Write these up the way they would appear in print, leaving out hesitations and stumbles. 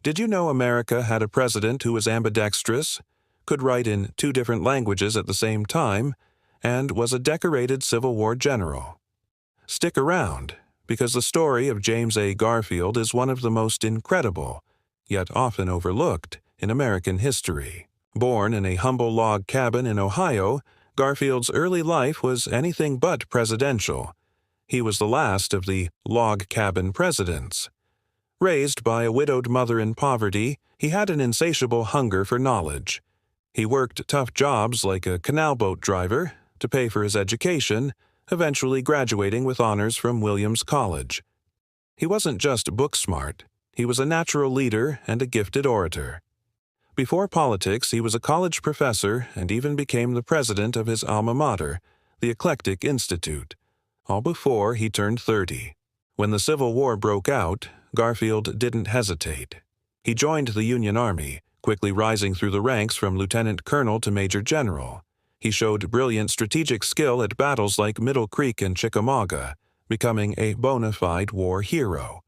Did you know America had a president who was ambidextrous, could write in 2 different languages at the same time, and was a decorated Civil War general? Stick around, because the story of James A. Garfield is one of the most incredible, yet often overlooked, in American history. Born in a humble log cabin in Ohio, Garfield's early life was anything but presidential. He was the last of the log cabin presidents. Raised by a widowed mother in poverty, he had an insatiable hunger for knowledge. He worked tough jobs like a canal boat driver to pay for his education, eventually graduating with honors from Williams College. He wasn't just book smart, he was a natural leader and a gifted orator. Before politics, he was a college professor and even became the president of his alma mater, the Eclectic Institute, all before he turned 30. When the Civil War broke out, Garfield didn't hesitate. He joined the Union Army, quickly rising through the ranks from lieutenant colonel to major general. He showed brilliant strategic skill at battles like Middle Creek and Chickamauga, becoming a bona fide war hero.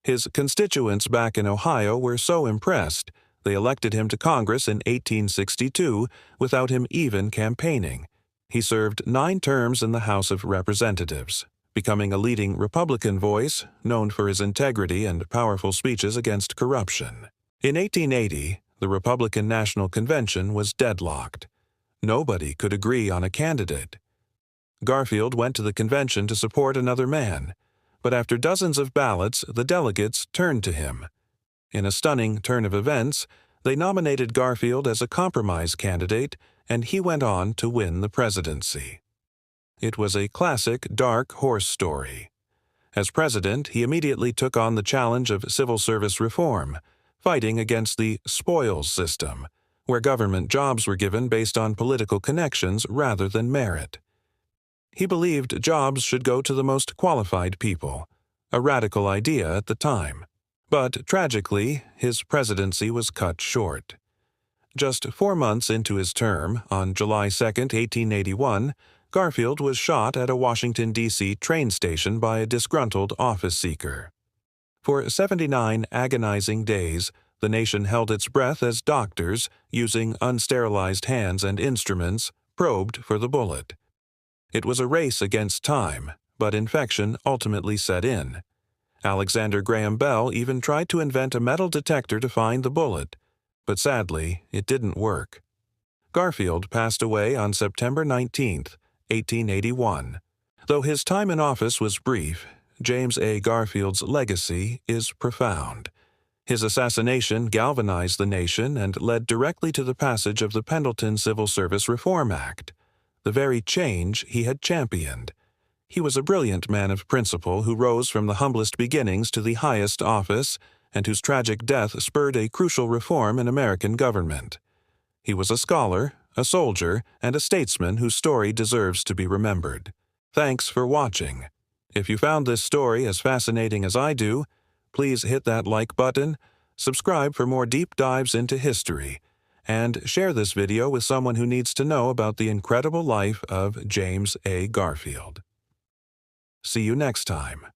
His constituents back in Ohio were so impressed, they elected him to Congress in 1862 without him even campaigning. He served 9 terms in the House of Representatives, becoming a leading Republican voice known for his integrity and powerful speeches against corruption. In 1880, the Republican National Convention was deadlocked. Nobody could agree on a candidate. Garfield went to the convention to support another man, but after dozens of ballots, the delegates turned to him. In a stunning turn of events, they nominated Garfield as a compromise candidate, and he went on to win the presidency. It was a classic dark horse story. As president, he immediately took on the challenge of civil service reform, fighting against the spoils system, where government jobs were given based on political connections rather than merit. He believed jobs should go to the most qualified people, a radical idea at the time. But tragically, his presidency was cut short. Just 4 months into his term, on July 2, 1881, Garfield was shot at a Washington, D.C. train station by a disgruntled office seeker. For 79 agonizing days, the nation held its breath as doctors, using unsterilized hands and instruments, probed for the bullet. It was a race against time, but infection ultimately set in. Alexander Graham Bell even tried to invent a metal detector to find the bullet, but sadly, it didn't work. Garfield passed away on September 19, 1881. Though his time in office was brief, James A. Garfield's legacy is profound. His assassination galvanized the nation and led directly to the passage of the Pendleton Civil Service Reform Act, the very change he had championed. He was a brilliant man of principle who rose from the humblest beginnings to the highest office, and whose tragic death spurred a crucial reform in American government. He was a scholar, a soldier, and a statesman whose story deserves to be remembered. Thanks for watching. If you found this story as fascinating as I do, please hit that like button, subscribe for more deep dives into history, and share this video with someone who needs to know about the incredible life of James A. Garfield. See you next time.